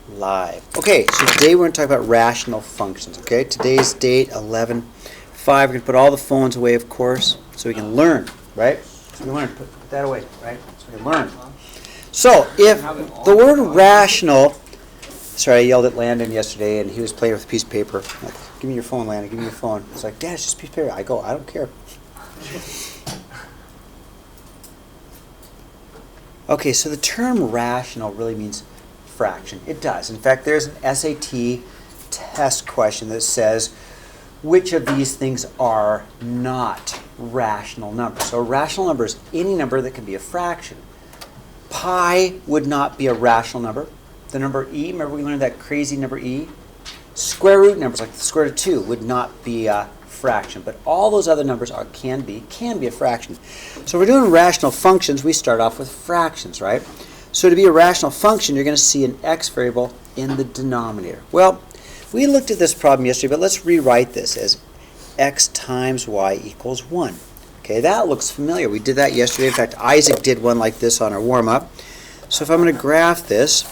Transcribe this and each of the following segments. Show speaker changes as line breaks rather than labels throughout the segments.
live. Okay, so today we're going to talk about rational functions. Okay, today's date 11/5. We're going to put all the phones away, of course, so we can learn, right? So we can learn. Put that away, right? So we can learn. So if the word rational, sorry, I yelled at Landon yesterday, and he was playing with a piece of paper. Like, give me your phone, Landon. Give me your phone. It's like, Dad, it's just a piece of paper. I go, I don't care. Okay, so the term rational really means fraction. It does. In fact, there's an SAT test question that says which of these things are not rational numbers. So a rational number is any number that can be a fraction. Pi would not be a rational number. The number e, remember we learned that crazy number e? Square root numbers like the square root of 2 would not be a fraction, but all those other numbers can be a fraction. So if we're doing rational functions, we start off with fractions, right? So to be a rational function, you're going to see an x variable in the denominator. Well, we looked at this problem yesterday, but let's rewrite this as x times y equals 1. Okay, that looks familiar. We did that yesterday. In fact, Isaac did one like this on our warm-up. So if I'm going to graph this,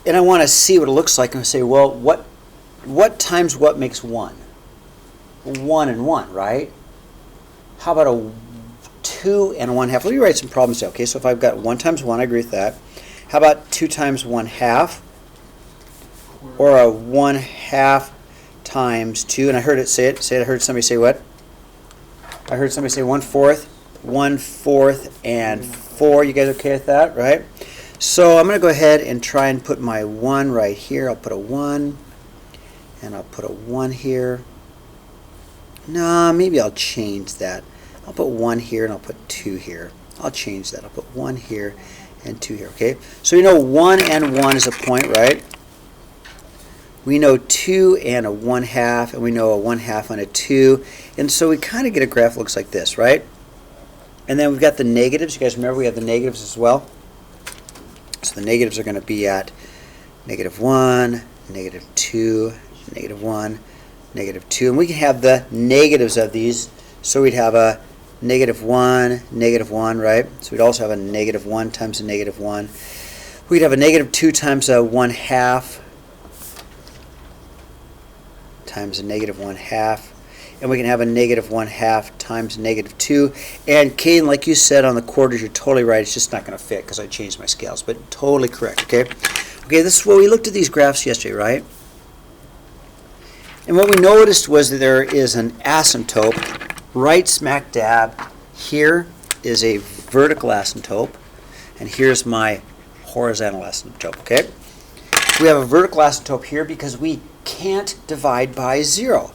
and I want to see what it looks like, I'm going to say, well, what times what makes 1? 1 and 1, right? How about a 2 and a 1/2? Let me write some problems down. Okay, so if I've got 1 times 1, I agree with that. How about 2 times 1/2? Or a 1/2 times 2? And I heard it say it. I heard somebody say what? I heard somebody say 1/4. 1/4 and 4. You guys okay with that, right? So I'm going to go ahead and try and put my 1 right here. I'll put a 1, and I'll put a 1 here. No, maybe I'll change that. I'll put 1 here, and I'll put 2 here. I'll change that. I'll put 1 here and 2 here, okay? So we know 1 and 1 is a point, right? We know 2 and a 1/2, and we know a 1/2 and a 2. And so we kind of get a graph that looks like this, right? And then we've got the negatives. You guys remember we have the negatives as well? So the negatives are going to be at -1, -2, -1, -2. And we can have the negatives of these. So we'd have a -1, -1, right? So we'd also have a -1 times a -1. We'd have a -2 times a 1/2 times a -1/2. And we can have a -1/2 times -2. And Caden, like you said on the quarters, you're totally right. It's just not going to fit because I changed my scales. But totally correct, okay? Okay, this is what we looked at these graphs yesterday, right? And what we noticed was that there is an asymptote right smack dab. Here is a vertical asymptote. And here's my horizontal asymptote, okay? We have a vertical asymptote here because we can't divide by 0.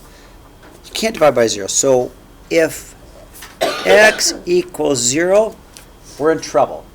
You can't divide by 0. So if x equals 0, we're in trouble.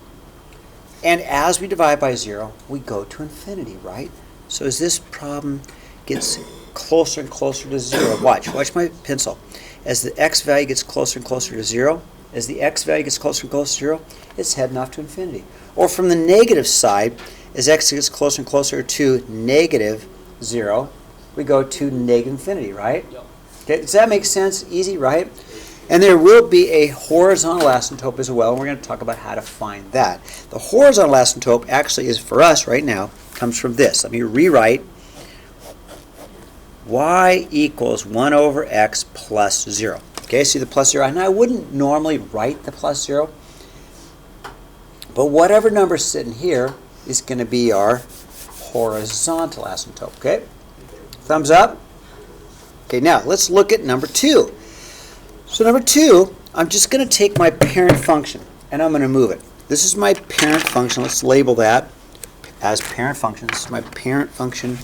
And as we divide by 0, we go to infinity, right? So as this problem gets closer and closer to 0, watch my pencil. As the x value gets closer and closer to 0, as the x value gets closer and closer to 0, it's heading off to infinity. Or from the negative side, as x gets closer and closer to -0, we go to -infinity, right? Yep. Okay, does that make sense? Easy, right? And there will be a horizontal asymptote as well, and we're going to talk about how to find that. The horizontal asymptote actually is, for us right now, comes from this. Let me rewrite. Y equals 1/x plus 0. Okay, see the plus 0? And I wouldn't normally write the plus 0, but whatever number's sitting here is going to be our horizontal asymptote. Okay? Thumbs up? Okay, now let's look at number 2. So number 2, I'm just going to take my parent function and I'm going to move it. This is my parent function. Let's label that as parent function. This is my parent function.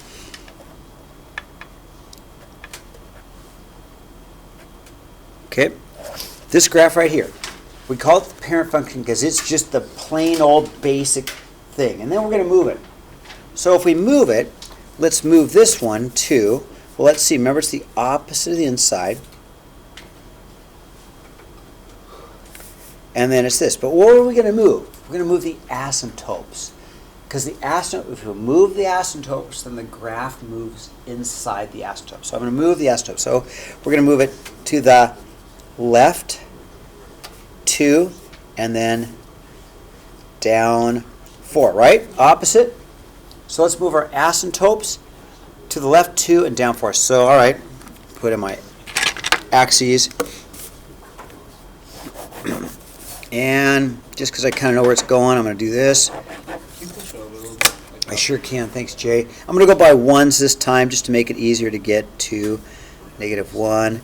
Okay, this graph right here, we call it the parent function because it's just the plain old basic thing. And then we're going to move it. So if we move it, let's move this one to, well, let's see, remember it's the opposite of the inside. And then it's this. But what are we going to move? We're going to move the asymptotes. Because the asymptote, if we move the asymptotes, then the graph moves inside the asymptote. So I'm going to move the asymptote. So we're going to move it to the left, 2, and then down 4, right? Opposite. So let's move our asymptotes to the left 2 and down 4. So, all right, put in my axes. And just because I kind of know where it's going, I'm going to do this. I sure can. Thanks, Jay. I'm going to go by ones this time just to make it easier to get to -1,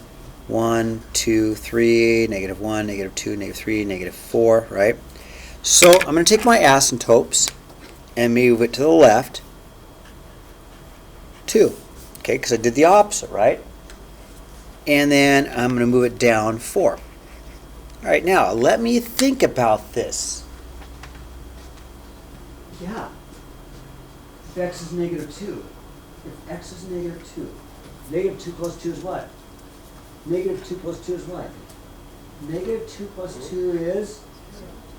1, 2, 3, -1, -2, -3, -4, right? So I'm going to take my asymptotes and move it to the left 2, okay, because I did the opposite, right? And then I'm going to move it down 4. All right, now let me think about this. Yeah. If x is -2, if x is -2, -2 plus 2 is what? -2 plus 2 is what? -2 plus 2 is,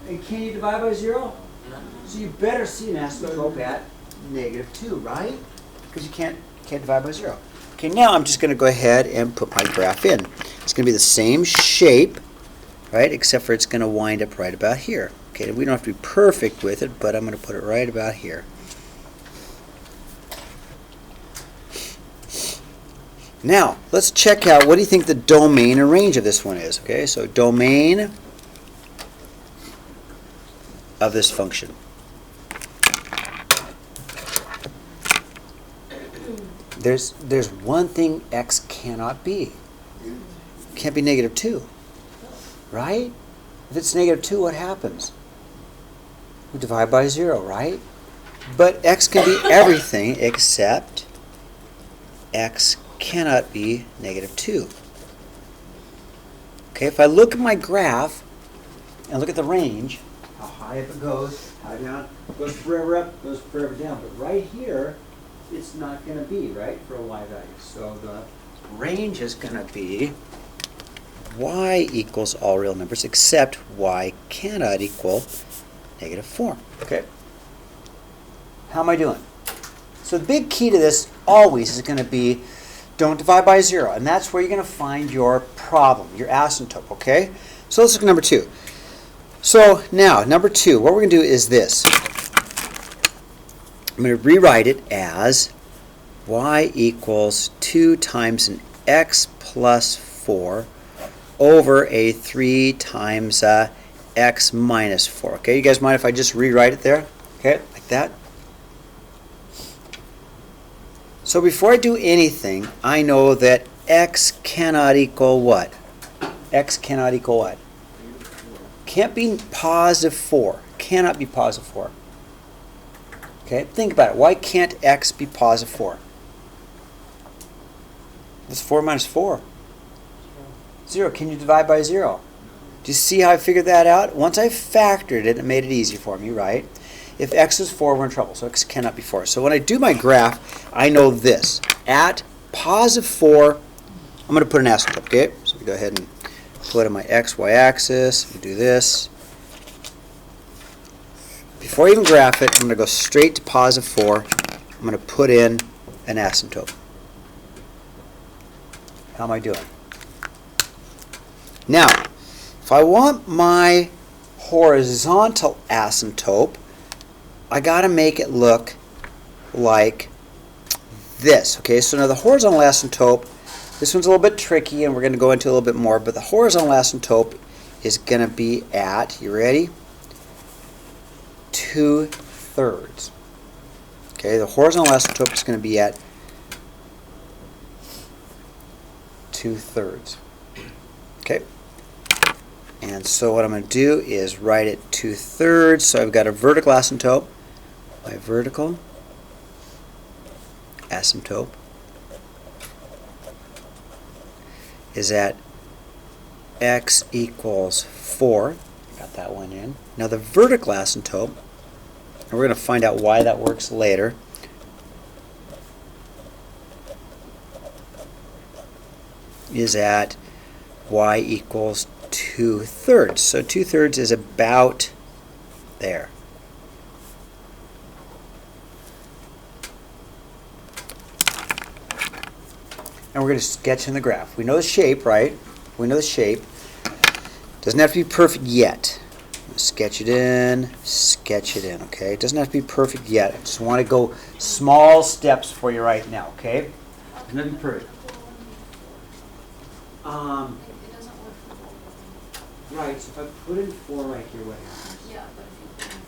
and can you divide by 0? So you better see an asymptote at -2, right? Because you can't divide by 0. Okay, now I'm just going to go ahead and put my graph in. It's going to be the same shape, right, except for it's going to wind up right about here. Okay, we don't have to be perfect with it, but I'm going to put it right about here. Now, let's check out, what do you think the domain and range of this one is? Okay, so domain of this function. There's one thing x cannot be. Can't be -2, right? If it's -2, what happens? We divide by 0, right? But x can be everything except x cannot be -2. Okay, if I look at my graph and look at the range, how high up it goes, high down, goes forever up, goes forever down. But right here, it's not going to be, right, for a y value. So the range is going to be y equals all real numbers except y cannot equal -4. Okay? How am I doing? So the big key to this always is going to be don't divide by 0. And that's where you're going to find your problem, your asymptote. Okay? So let's look at number 2. So now, number 2, what we're going to do is this. I'm going to rewrite it as y equals 2 times an x plus 4 over a 3 times x minus 4. Okay, you guys mind if I just rewrite it there? Okay, like that. So before I do anything, I know that x cannot equal what? X cannot equal what? Can't be +4. Cannot be +4. Okay, think about it. Why can't x be +4? What's 4 minus 4? 0. Can you divide by 0? Do you see how I figured that out? Once I factored it, it made it easy for me, right? If x is 4, we're in trouble. So x cannot be 4. So when I do my graph, I know this. At +4, I'm going to put an asymptote, okay? So we go ahead and put in my x, y axis. We do this. Before I even graph it, I'm going to go straight to +4. I'm going to put in an asymptote. How am I doing? Now, if I want my horizontal asymptote, I got to make it look like this. Okay, so now the horizontal asymptote, this one's a little bit tricky, and we're going to go into a little bit more, but the horizontal asymptote is going to be at, you ready? 2/3. Okay, the horizontal asymptote is going to be at 2/3. Okay, and so what I'm going to do is write it 2/3. So I've got a vertical asymptote. My vertical asymptote is at x equals 4. Got that one in. Now the vertical asymptote, and we're going to find out why that works later, is at y equals 2/3. So 2/3 is about there. And we're going to sketch in the graph. We know the shape, right? We know the shape. Doesn't have to be perfect yet. Sketch it in, okay? It doesn't have to be perfect yet. I just want to go small steps for you right now, okay? It's not be perfect. Right, so if I put in 4 right here, what happens?
Yeah, but if you put in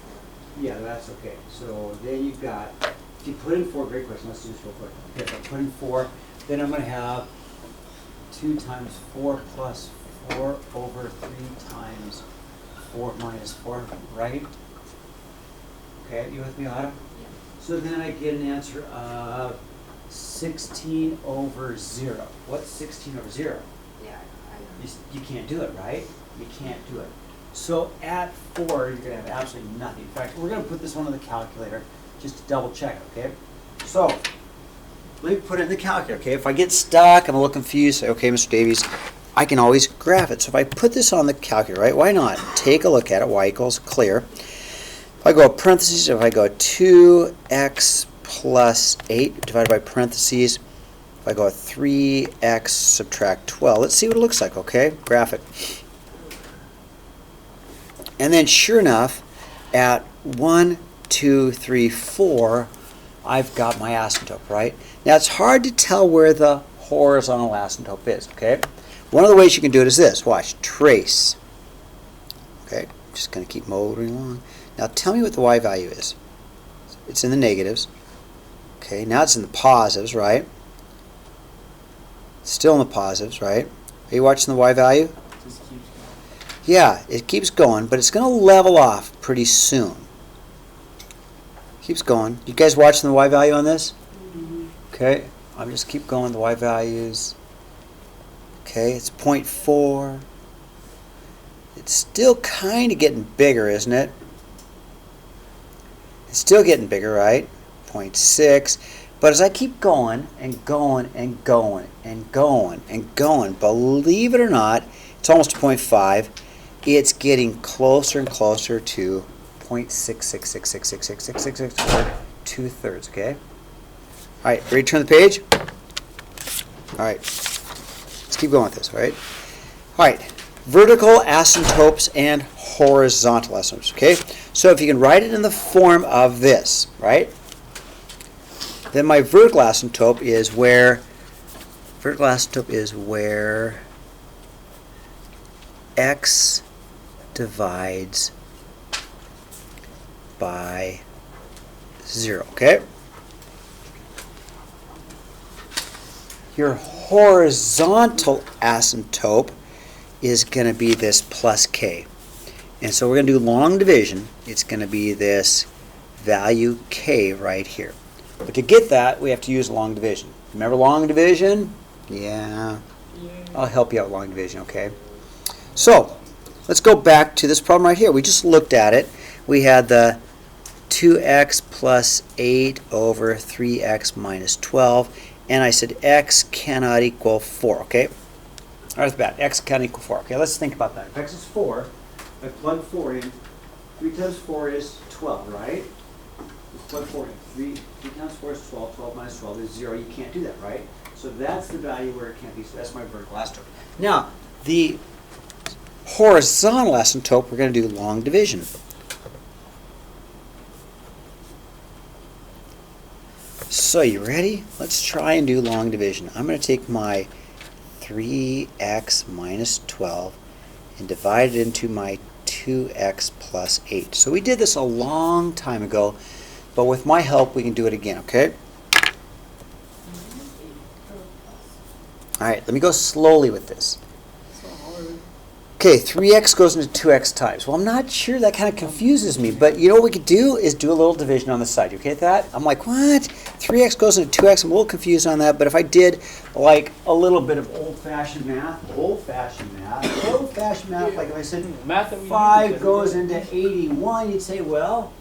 4.
Yeah, that's okay. So then you've got, if you put in 4, great question, let's do this real quick. Okay, if I put in 4, then I'm going to have 2 times 4 plus 4 over 3 times 4 minus 4, right? Okay, you with me, Otto?
Yeah.
So then I get an answer of 16 over 0. What's 16 over 0?
Yeah, I know.
You can't do it, right? You can't do it. So at 4, you're going to have absolutely nothing. In fact, we're going to put this one on the calculator just to double check it, okay? So let me put it in the calculator, okay? If I get stuck, I'm a little confused, say, okay, Mr. Davies, I can always graph it. So if I put this on the calculator, right, why not? Take a look at it, y equals clear. If I go parentheses, if I go 2x plus 8 divided by parentheses, if I go 3x subtract 12, let's see what it looks like, okay? Graph it. And then sure enough, at 1, 2, 3, 4, I've got my asymptote, right? Now it's hard to tell where the horizontal asymptote is, okay? One of the ways you can do it is this. Watch, trace. Okay, just going to keep motoring along. Now tell me what the y value is. It's in the negatives. Okay, now it's in the positives, right? Still in the positives, right? Are you watching the y value?
Just keeps going.
Yeah, it keeps going, but it's going to level off pretty soon. Keeps going. You guys watching the y value on this?
Mm-hmm.
Okay, I'm just keep going. The y values. Okay, it's 0.4. It's still kind of getting bigger, isn't it? It's still getting bigger, right? 0.6. But as I keep going and going and going and going and going, believe it or not, it's almost 0.5. It's getting closer and closer to 0.666666666, or 2/3, okay? All right, ready to turn the page? All right, let's keep going with this, all right? All right, vertical asymptotes and horizontal asymptotes, okay? So if you can write it in the form of this, right? Then my vertical asymptote is where x divides by 0, okay? Your horizontal asymptote is going to be this plus k. And so we're going to do long division. It's going to be this value k right here. But to get that, we have to use long division. Remember long division? Yeah. I'll help you out with long division, okay? So, let's go back to this problem right here. We just looked at it. We had the 2x plus 8 over 3x minus 12. And I said x cannot equal 4, okay? Right off the bat, x cannot equal 4. Okay, let's think about that. If x is 4, I plug 4 in. 3 times 4 is 12, right? Let's plug 4 in. 3 times 4 is 12. 12 minus 12 is 0. You can't do that, right? So that's the value where it can't be. So that's my vertical asymptote. Now, the horizontal asymptote, we're going to do long division. So you ready? Let's try and do long division. I'm going to take my 3x minus 12 and divide it into my 2x plus 8. So we did this a long time ago, but with my help we can do it again, okay? Alright, let me go slowly with this. Okay, 3x goes into 2x times. Well, I'm not sure, that kind of confuses me, but you know what we could do is do a little division on the side. You okay with that? I'm like, what? 3x goes into 2x. I'm a little confused on that, but if I did like a little bit of old-fashioned math, like if I said 5 goes into 81, you'd say, well,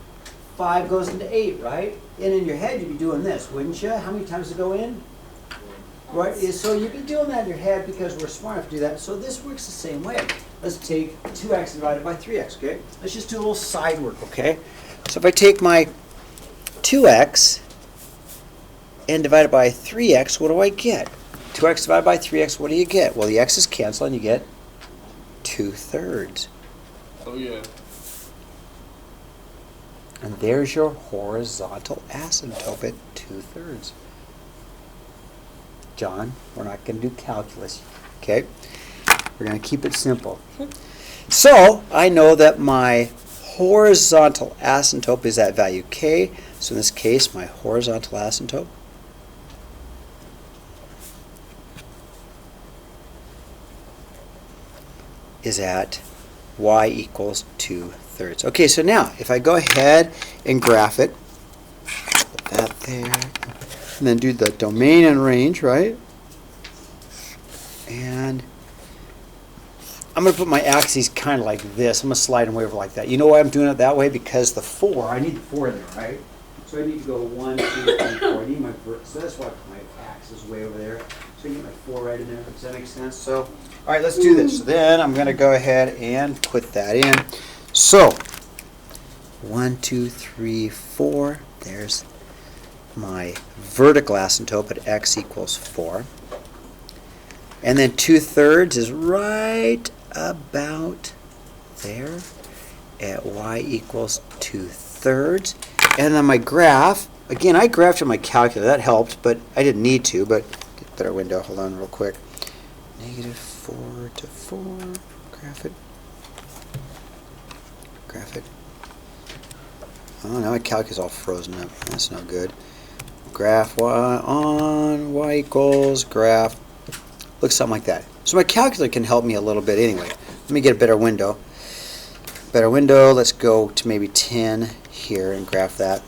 5 goes into 8, right? And in your head, you'd be doing this, wouldn't you? How many times does it go in? Right, so you'd be doing that in your head because we're smart enough to do that. So this works the same way. Let's take 2x divided by 3x, okay? Let's just do a little side work, okay? So if I take my 2x and divide it by 3x, what do I get? 2x divided by 3x, what do you get? Well, the x's cancel and you get 2/3.
Oh yeah.
And there's your horizontal asymptote at 2/3. John, we're not going to do calculus, okay? We're going to keep it simple. So I know that my horizontal asymptote is at value k. So in this case, my horizontal asymptote is at y equals 2/3. Okay, so now if I go ahead and graph it, put that there, and then do the domain and range, right? And I'm going to put my axes kind of like this. I'm going to slide them over like that. You know why I'm doing it that way? Because the 4, I need the 4 in there, right? So I need to go 1, 2, 3, 4. I need my, so that's why I put my axes way over there. So I get my 4 right in there. Does that make sense? So, all right, let's do this. So then I'm going to go ahead and put that in. So, 1, 2, 3, 4. There's my vertical asymptote at x equals 4. And then 2/3 is right about there at y equals 2/3. And then my graph, again, I graphed on my calculator. That helped, but I didn't need to. But get a better window. Hold on real quick. -4 to 4. Graph it. Graph it. Oh, now my calculator's all frozen up. That's no good. Graph y on y equals graph. Looks something like that. So my calculator can help me a little bit anyway. Let me get a better window. Better window. Let's go to maybe 10 here and graph that.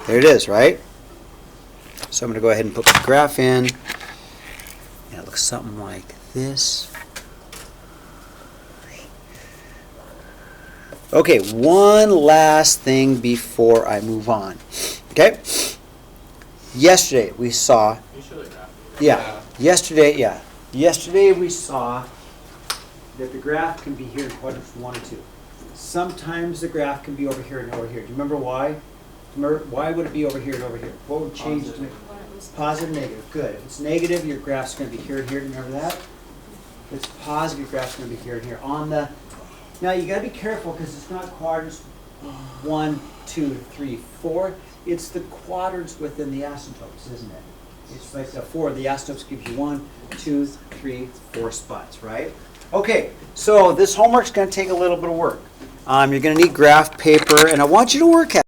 There it is, right? So I'm going to go ahead and put my graph in. And it looks something like this. Okay, one last thing before I move on. Okay? Yesterday we saw...
You should have graphed it.
Yeah. Yesterday we saw that the graph can be here in quadrants 1 and 2. Sometimes the graph can be over here and over here. Do you remember why? Why would it be over here and over here? What would change it to make positive, negative? Good. If it's negative, your graph's going to be here and here. Do you remember that? If it's positive, your graph's going to be here and here. Now you got to be careful because it's not quadrants 1, 2, 3, 4. It's the quadrants within the asymptotes, isn't it? It's like the 4. The asymptotes gives you 1, 2, 3, 4 spots, right? Okay, so this homework's going to take a little bit of work. You're going to need graph paper, and I want you to work at